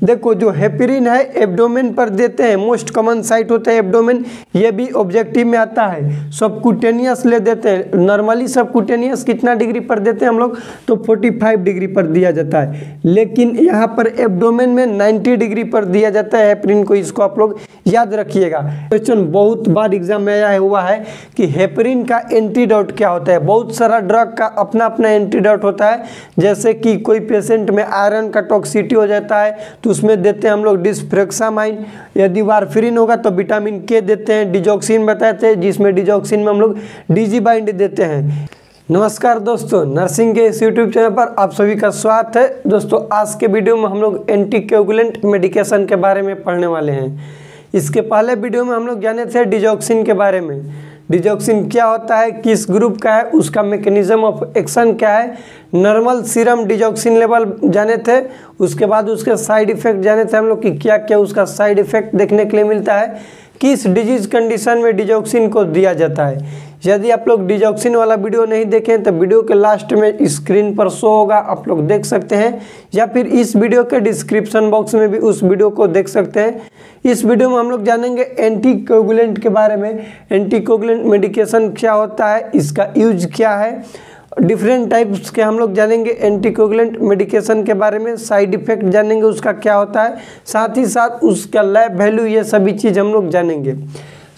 देखो जो हेपरिन है एब्डोमेन पर देते हैं, मोस्ट कॉमन साइट होता है एब्डोमेन, ये भी ऑब्जेक्टिव में आता है। सबक्यूटेनियस ले देते हैं, नॉर्मली सबक्यूटेनियस कितना डिग्री पर देते हैं हम लोग, तो 45 डिग्री पर दिया जाता है, लेकिन यहाँ पर एब्डोमेन में 90 डिग्री पर दिया जाता है हेपरिन को। इसको आप लोग याद रखिएगा। क्वेश्चन बहुत बार एग्जाम में आया हुआ है कि हेपरिन का एंटीडोट क्या होता है। बहुत सारा ड्रग का अपना अपना एंटीडोट होता है, जैसे कि कोई पेशेंट में आयरन का टॉक्सिटी हो जाता है तो उसमें देते हैं हम लोग डिस्फ्रेक्सामाइन, यदि वारफेरिन होगा तो विटामिन के देते हैं, डिजॉक्सिन बताए थे जिसमें डिजॉक्सिन में हम लोग डिजीबाइंड देते हैं। नमस्कार दोस्तों, नर्सिंग के इस यूट्यूब चैनल पर आप सभी का स्वागत है। दोस्तों आज के वीडियो में हम लोग एंटीकोगुलेंट मेडिकेशन के बारे में पढ़ने वाले हैं। इसके पहले वीडियो में हम लोग जाने थे डिजॉक्सिन के बारे में। डिजॉक्सिन क्या होता है, किस ग्रुप का है, उसका मैकेनिज्म ऑफ एक्शन क्या है, नॉर्मल सीरम डिजॉक्सिन लेवल जाने थे। उसके बाद उसके साइड इफेक्ट जाने थे हम लोग कि क्या क्या उसका साइड इफेक्ट देखने के लिए मिलता है, किस डिजीज कंडीशन में डिजॉक्सिन को दिया जाता है। यदि आप लोग डिजॉक्सिन वाला वीडियो नहीं देखें तो वीडियो के लास्ट में स्क्रीन पर शो होगा, आप लोग देख सकते हैं, या फिर इस वीडियो के डिस्क्रिप्शन बॉक्स में भी उस वीडियो को देख सकते हैं। इस वीडियो में हम लोग जानेंगे एंटीकोगुलेंट के बारे में। एंटीकोगुलेंट मेडिकेशन क्या होता है, इसका यूज क्या है, डिफरेंट टाइप्स के हम लोग जानेंगे एंटीकोगुलेंट मेडिकेशन के बारे में, साइड इफेक्ट जानेंगे उसका क्या होता है, साथ ही साथ उसका लैब वैल्यू, ये सभी चीज़ हम लोग जानेंगे।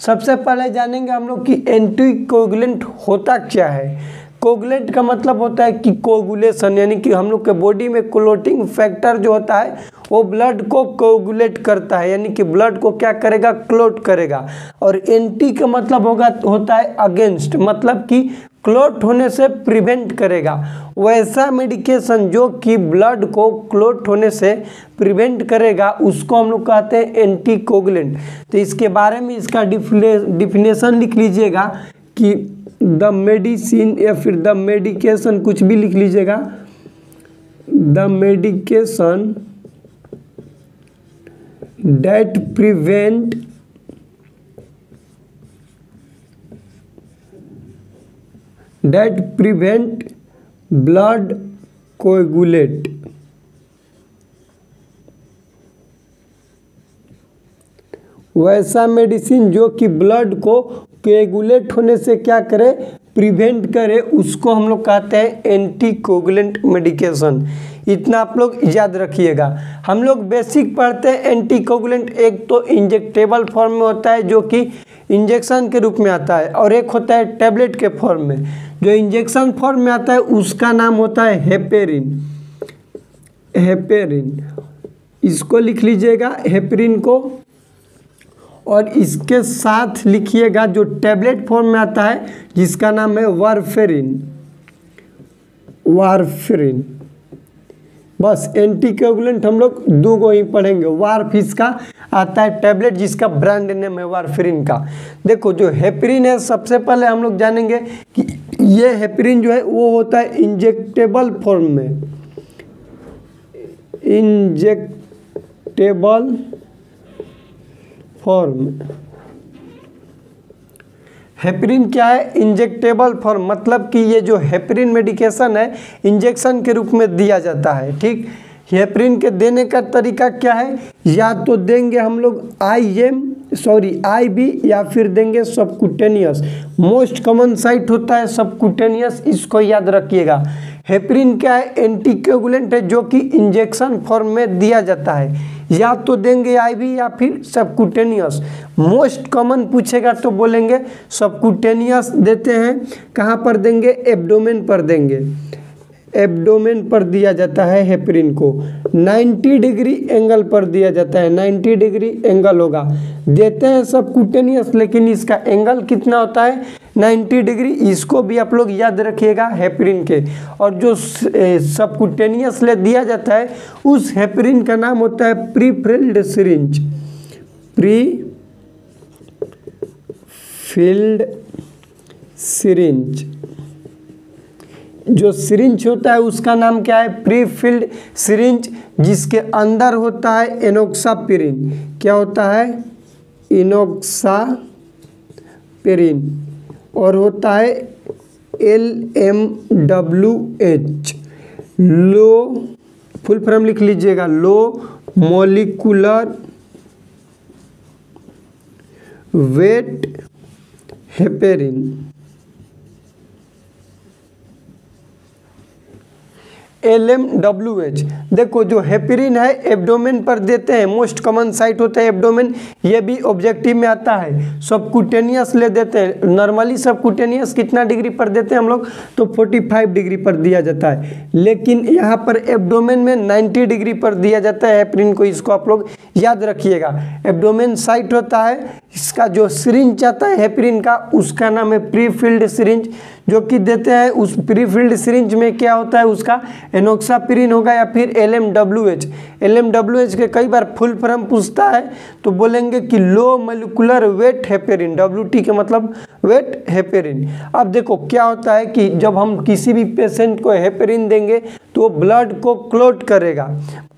सबसे पहले जानेंगे हम लोग कि एंटीकोगुलेंट होता क्या है। कोगुलेंट का मतलब होता है कि कोगुलेशन, यानी कि हम लोग के बॉडी में क्लोटिंग फैक्टर जो होता है वो ब्लड को कोगुलेट करता है, यानी कि ब्लड को क्या करेगा, क्लोट करेगा। और एंटी का मतलब होता है अगेंस्ट, मतलब कि क्लोट होने से प्रिवेंट करेगा। वैसा मेडिकेशन जो कि ब्लड को क्लोट होने से प्रिवेंट करेगा उसको हम लोग कहते हैं एंटीकोगुलेंट। तो इसके बारे में इसका डिफिनेशन लिख लीजिएगा कि द मेडिसिन या फिर द मेडिकेशन, कुछ भी लिख लीजिएगा, the medication that prevent blood coagulate. वैसा मेडिसिन जो कि ब्लड को कोगुलेट होने से क्या करे, प्रिवेंट करे, उसको हम लोग कहते हैं एंटीकोगुलेंट मेडिकेशन। इतना आप लोग याद रखिएगा। हम लोग बेसिक पढ़ते हैं एंटीकोगुलेंट, एक तो इंजेक्टेबल फॉर्म में होता है जो कि इंजेक्शन के रूप में आता है, और एक होता है टैबलेट के फॉर्म में। जो इंजेक्शन फॉर्म में आता है उसका नाम होता है हेपेरिन। हेपेरिन, इसको लिख लीजिएगा हेपेरिन को, और इसके साथ लिखिएगा जो टैबलेट फॉर्म में आता है जिसका नाम है वारफेरिन। वारफेरिन, बस एंटीकोगुलेंट हम लोग दो को ही पढ़ेंगे। वारफिस का आता है टैबलेट जिसका ब्रांड नेम है वारफेरिन का। देखो जो हेपरिन है, सबसे पहले हम लोग जानेंगे कि ये हेपरिन जो है वो होता है इंजेक्टेबल फॉर्म में। इंजेक्टेबल फॉर्म, हेपरिन क्या है, इंजेक्टेबल फॉर्म, मतलब कि ये जो हेपरिन मेडिकेशन है इंजेक्शन के रूप में दिया जाता है। ठीक, हेपरिन के देने का तरीका क्या है, या तो देंगे हम लोग IV या फिर देंगे सबक्यूटेनियस। मोस्ट कॉमन साइट होता है सबक्यूटेनियस, इसको याद रखिएगा। हेपरिन क्या है, एंटीकोगुलेंट है जो कि इंजेक्शन फॉर्म में दिया जाता है, या तो देंगे IV या फिर सबक्यूटेनियस। मोस्ट कॉमन पूछेगा तो बोलेंगे सबक्यूटेनियस देते हैं। कहाँ पर देंगे, एब्डोमेन पर देंगे। एब्डोमेन पर दिया जाता है हेपरिन को, 90 डिग्री एंगल पर दिया जाता है, 90 डिग्री एंगल होगा। देते हैं सबक्यूटेनियस, लेकिन इसका एंगल कितना होता है, 90 डिग्री। इसको भी आप लोग याद रखिएगा हेपरिन के। और जो सबक्यूटेनियस ले दिया जाता है उस हेपरिन का नाम होता है प्रीफिल्ड सिरिंज। प्रीफिल्ड सिरिंज, जो सिरिंज होता है उसका नाम क्या है, प्रीफिल्ड सिरिंज, जिसके अंदर होता है एनोक्सापिरिन। क्या होता है, इनोक्सापिरिन, और होता है LMWH, लो फुल फॉर्म लिख लीजिएगा, low molecular weight heparin. LMWH, देखो जो हेपेरिन है एब्डोमेन पर देते हैं, मोस्ट कॉमन साइट होता है एब्डोमेन, ये भी ऑब्जेक्टिव में आता है। सबक्यूटेनियस ले देते हैं, नॉर्मली सबक्यूटेनियस कितना डिग्री पर देते हैं हम लोग, तो 45 डिग्री पर दिया जाता है, लेकिन यहाँ पर एब्डोमेन में 90 डिग्री पर दिया जाता है हेपेरिन को, इसको आप लोग याद रखिएगा। एब्डोमेन साइट होता है, इसका जो सिरिंज आता है हेपेरिन का, उसका नाम है प्रीफिल्ड सिरिंज, जो कि देते हैं। उस प्रीफिल्ड सिरिंज में क्या होता है, उसका एनोक्सापिरिन होगा या फिर LMWH। LMWH के कई बार फुल फॉर्म पूछता है तो बोलेंगे कि low molecular weight heparin, WT के मतलब वेट हेपेरिन। अब देखो क्या होता है कि जब हम किसी भी पेशेंट को हेपेरिन देंगे तो ब्लड को क्लॉट करेगा,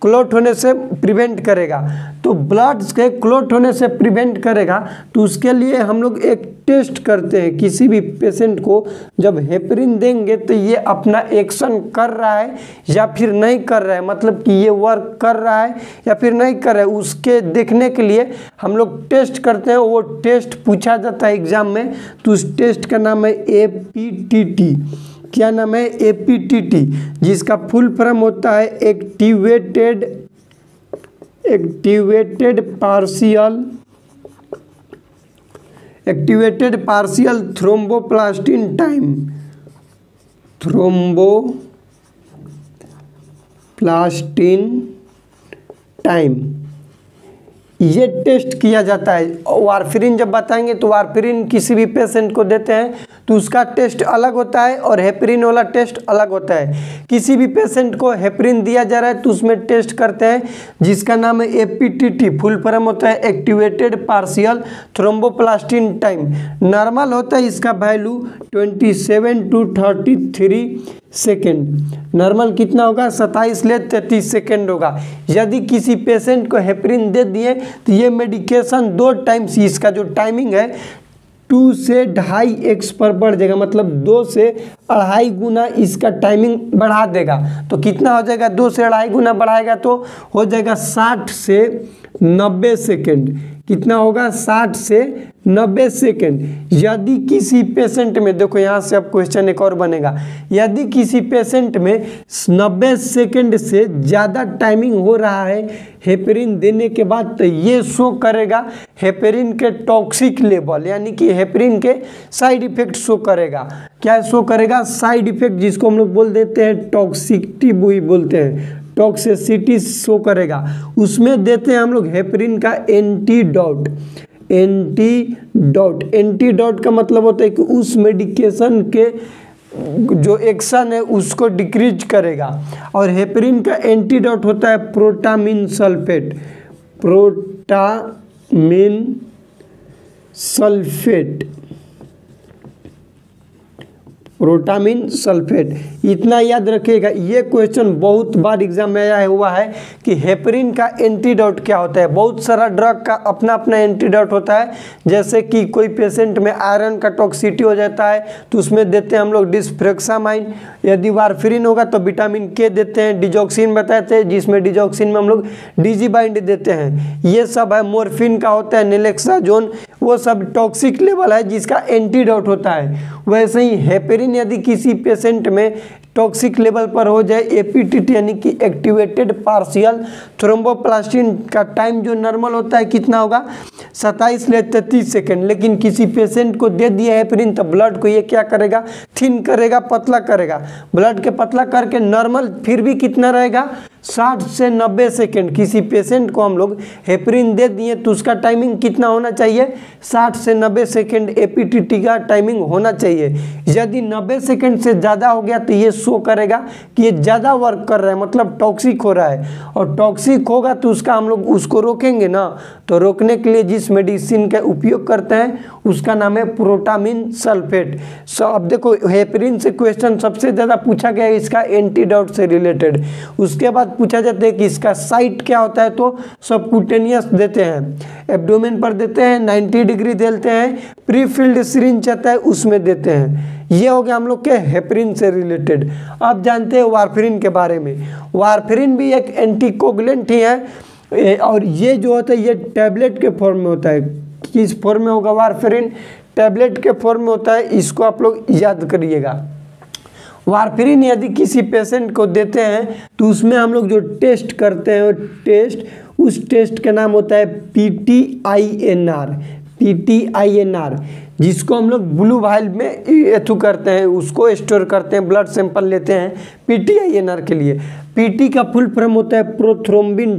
क्लॉट होने से प्रिवेंट करेगा। तो ब्लड के क्लॉट होने से प्रिवेंट करेगा तो उसके लिए हम लोग एक टेस्ट करते हैं। किसी भी पेशेंट को जब हेपेरिन देंगे तो ये अपना एक्शन कर रहा है या फिर नहीं कर रहा है, मतलब कि ये वर्क कर रहा है या फिर नहीं कर रहा है, उसके देखने के लिए हम लोग टेस्ट करते हैं। वो टेस्ट पूछा जाता है एग्जाम में, तो उस टेस्ट का नाम है APTT। क्या नाम है? APTT, जिसका फुल फॉर्म होता है एक्टिवेटेड पार्शियल थ्रोम्बोप्लास्टिन टाइम, ये टेस्ट किया जाता है। वारफिरिन जब बताएंगे तो वारफिरिन किसी भी पेशेंट को देते हैं तो उसका टेस्ट अलग होता है और हेपेरिन वाला टेस्ट अलग होता है। किसी भी पेशेंट को हेपेरिन दिया जा रहा है तो उसमें टेस्ट करते हैं जिसका नाम है APTT, फुल फॉर्म होता है activated partial thromboplastin time. Normal होता है इसका वैल्यू 27 to 33 सेकेंड। नॉर्मल कितना होगा? 27 से 33 सेकेंड होगा। यदि किसी पेशेंट को हेपेरिन दे दिए तो ये मेडिकेशन 2 टाइम्स, इसका जो टाइमिंग है 2 से 2.5x पर बढ़ जाएगा, मतलब 2 से 2.5 गुना इसका टाइमिंग बढ़ा देगा। तो कितना हो जाएगा? 2 से 2.5 गुना बढ़ाएगा तो हो जाएगा 60 से 90 सेकेंड। कितना होगा? 60 से 90 सेकेंड। यदि किसी पेशेंट में, देखो यहाँ से अब क्वेश्चन एक और बनेगा, यदि किसी पेशेंट में 90 सेकेंड से ज़्यादा टाइमिंग हो रहा है हेपेरिन देने के बाद, तो ये शो करेगा हेपेरिन के टॉक्सिक लेवल, यानी कि हेपेरिन के साइड इफेक्ट शो करेगा। क्या शो करेगा? साइड इफेक्ट, जिसको हम लोग बोल देते हैं टॉक्सिसिटी बोलते हैं, टॉक्सिसिटी शो करेगा। उसमें देते हैं हम लोग हेपेरिन का एंटीडोट। एंटीडोट का मतलब होता है कि उस मेडिकेशन के जो एक्शन है उसको डिक्रीज करेगा। और हेपेरिन का एंटीडोट होता है प्रोटामिन सल्फेट। प्रोटामिन सल्फेट, इतना याद रखिएगा। ये क्वेश्चन बहुत बार एग्जाम में आया हुआ है कि हेपेरिन का एंटीडोट क्या होता है। बहुत सारा ड्रग का अपना अपना एंटीडोट होता है। जैसे कि कोई पेशेंट में आयरन का टॉक्सिसिटी हो जाता है तो उसमें देते हैं हम लोग डिस्फ्रेक्सामाइन। यदि वारफिरिन होगा तो विटामिन के देते हैं। डिजॉक्सिन बताते हैं, जिसमें डिजॉक्सिन में हम लोग डिजीबाइंड देते हैं। ये सब है। मोर्फिन का होता है नेलेक्साजोन, वो सब टॉक्सिक लेवल है जिसका एंटीडोट होता है। वैसे ही हेपेरिन यदि किसी पेशेंट में टॉक्सिक लेवल पर हो जाए, APTT यानी कि एक्टिवेटेड पार्शियल थ्रोम्बोप्लास्टिन का टाइम जो नॉर्मल होता है कितना होगा? 27 से 33 सेकेंड। लेकिन किसी पेशेंट को दे दिया हेपेरिन तो ब्लड को ये क्या करेगा? थिन करेगा, पतला करेगा। ब्लड के पतला करके नॉर्मल फिर भी कितना रहेगा? 60 से 90 सेकेंड। किसी पेशेंट को हम लोग हेपेरिन दे दिए तो उसका टाइमिंग कितना होना चाहिए? 60 से 90 सेकेंड APTT का टाइमिंग होना चाहिए। यदि 90 सेकेंड से ज़्यादा हो गया तो ये शो करेगा कि ये ज़्यादा वर्क कर रहा है, मतलब टॉक्सिक हो रहा है। और टॉक्सिक होगा तो उसका हम लोग उसको रोकेंगे ना, तो रोकने के लिए जिस मेडिसिन का उपयोग करते हैं उसका नाम है प्रोटामिन सल्फेट। अब देखो हेपेरिन से क्वेश्चन सबसे ज़्यादा पूछा गया है इसका एंटीडोट से रिलेटेड। उसके बाद पूछा जाता है कि इसका साइट क्या होता है, तो सबक्यूटेनियस देते हैं, एब्डोमेन पर देते हैं, 90 डिग्री देते हैं, प्रीफिल्ड सिरिंज आता है उसमें देते हैं। ये हो गया हम लोग के हेपरिन से रिलेटेड। अब जानते हैं वारफेरिन के बारे में। वारफेरिन भी एक एंटीकोगुलेंट ही है और ये जो होता है ये टैबलेट के फॉर्म में होता है। किस फॉर्म में होगा वारफेरिन? टैबलेट के फॉर्म में होता है, इसको आप लोग याद करिएगा। वारफेरिन यदि किसी पेशेंट को देते हैं तो उसमें हम लोग जो टेस्ट करते हैं उस टेस्ट का नाम होता है PTINR, जिसको हम लोग ब्लू वाइल में एथू करते हैं, उसको स्टोर करते हैं, ब्लड सैंपल लेते हैं PTINR के लिए। PT का फुल फॉर्म होता है प्रोथ्रोम्बिन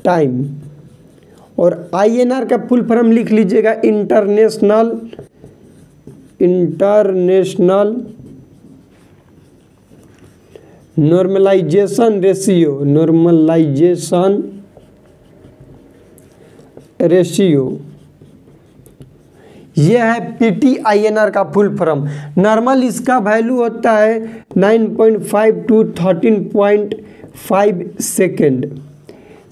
टाइम, और INR का फुल फॉर्म लिख लीजिएगा इंटरनेशनल नॉर्मलाइजेशन रेशियो। ये है PTINR का फुल फॉर्म। नॉर्मल इसका वैल्यू होता है 9.5 to 13.5 सेकेंड।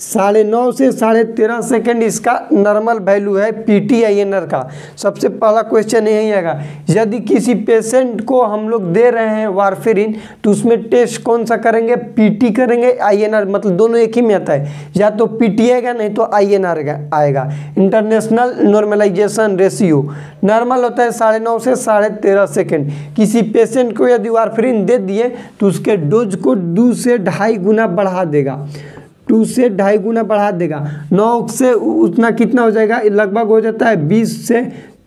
9.5 से 13.5 सेकेंड इसका नॉर्मल वैल्यू है PTINR का। सबसे पहला क्वेश्चन यही आएगा, यदि किसी पेशेंट को हम लोग दे रहे हैं वारफेरिन तो उसमें टेस्ट कौन सा करेंगे? PT करेंगे, INR, मतलब दोनों एक ही में आता है, या तो PT आएगा नहीं तो INR आएगा। इंटरनेशनल नॉर्मलाइजेशन रेशियो नॉर्मल होता है 9.5 से 13.5 सेकेंड। किसी पेशेंट को यदि वारफेरिन दे दिए तो उसके डोज को 2 से 2.5 गुना बढ़ा देगा, 2 से 2.5 गुना बढ़ा देगा। 9 से उतना कितना हो जाएगा? लगभग हो जाता है 20 से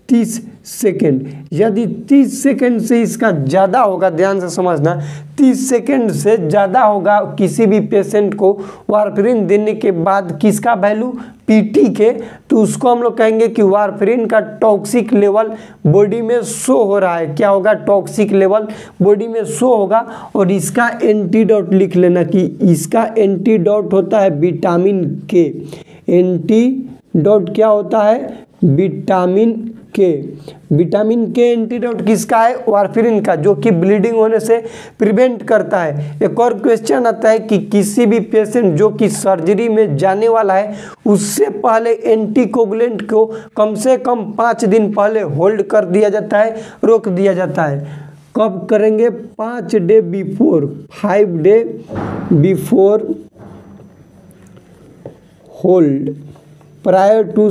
30 सेकेंड। यदि 30 सेकेंड से इसका ज़्यादा होगा, ध्यान से समझना, 30 सेकेंड से ज़्यादा होगा किसी भी पेशेंट को वारफेरिन देने के बाद किसका वैल्यू? PT के, तो उसको हम लोग कहेंगे कि वारफेरिन का टॉक्सिक लेवल बॉडी में शो हो रहा है। क्या होगा? टॉक्सिक लेवल बॉडी में शो होगा। और इसका एंटीडोट लिख लेना कि इसका एंटीडोट होता है विटामिन के। एंटीडोट क्या होता है? विटामिन के एंटीडोट किसका है? वारफेरिन का, जो कि ब्लीडिंग होने से प्रिवेंट करता है। एक और क्वेश्चन आता है कि किसी भी पेशेंट जो कि सर्जरी में जाने वाला है उससे पहले एंटीकोगुलेंट को कम से कम 5 दिन पहले होल्ड कर दिया जाता है, रोक दिया जाता है। कब करेंगे? 5 day before, 5 day before hold prior to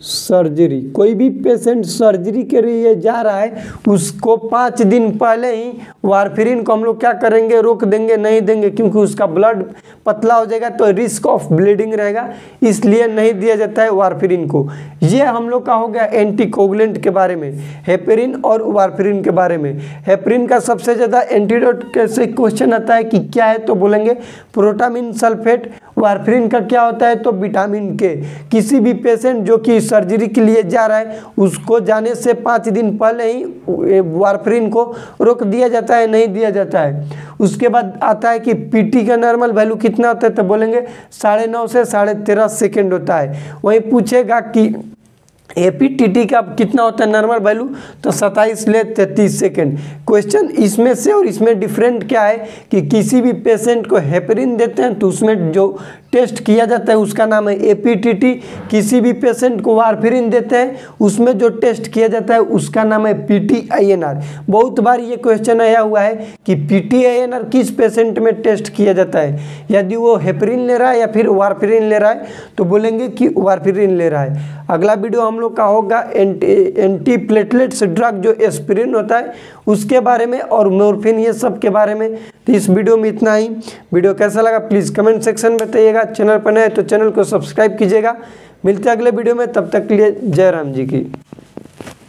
surgery. कोई भी पेशेंट सर्जरी के लिए जा रहा है उसको 5 दिन पहले ही वारफेरिन को हम लोग क्या करेंगे? रोक देंगे, नहीं देंगे, क्योंकि उसका ब्लड पतला हो जाएगा तो रिस्क ऑफ ब्लीडिंग रहेगा, इसलिए नहीं दिया जाता है वारफेरिन को। ये हम लोग का हो गया एंटीकोगुलेंट के बारे में, हेपरिन और वारफेरिन के बारे में। हेपरिन का सबसे ज़्यादा एंटीडोट कैसे क्वेश्चन आता है कि क्या है, तो बोलेंगे प्रोटामिन सल्फेट। वारफेरिन का क्या होता है? तो विटामिन के। किसी भी पेशेंट जो कि सर्जरी के लिए जा रहा है उसको जाने से 5 दिन पहले ही वारफेरिन को रोक दिया जाता है, नहीं दिया जाता है। उसके बाद आता है कि PT का नॉर्मल वैल्यू कितना होता है, तो बोलेंगे 9.5 से 13.5 सेकेंड होता है। वही पूछेगा कि APTT का कितना होता है नॉर्मल वैल्यू, तो 27 ले 33 सेकेंड। क्वेश्चन इसमें से और इसमें डिफरेंट क्या है कि किसी भी पेशेंट को हेपरिन देते हैं तो उसमें जो टेस्ट किया जाता है उसका नाम है APTT। किसी भी पेशेंट को वारफेरिन देते हैं उसमें जो टेस्ट किया जाता है उसका नाम है PTINR। बहुत बार ये क्वेश्चन आया हुआ है कि PTINR किस पेशेंट में टेस्ट किया जाता है, यदि वो हेपरिन ले रहा है या फिर वारफेरिन ले रहा है तो बोलेंगे कि वारफेरिन ले रहा है। अगला वीडियो हम लोग का होगा एंटी प्लेटलेट्स ड्रग जो एस्पिरिन होता है उसके बारे में और मॉर्फिन, ये सब के बारे में। तो इस वीडियो में इतना ही। वीडियो कैसा लगा प्लीज़ कमेंट सेक्शन में बताइएगा। चैनल पर नए तो चैनल को सब्सक्राइब कीजिएगा। मिलते हैं अगले वीडियो में, तब तक के लिए जय राम जी की।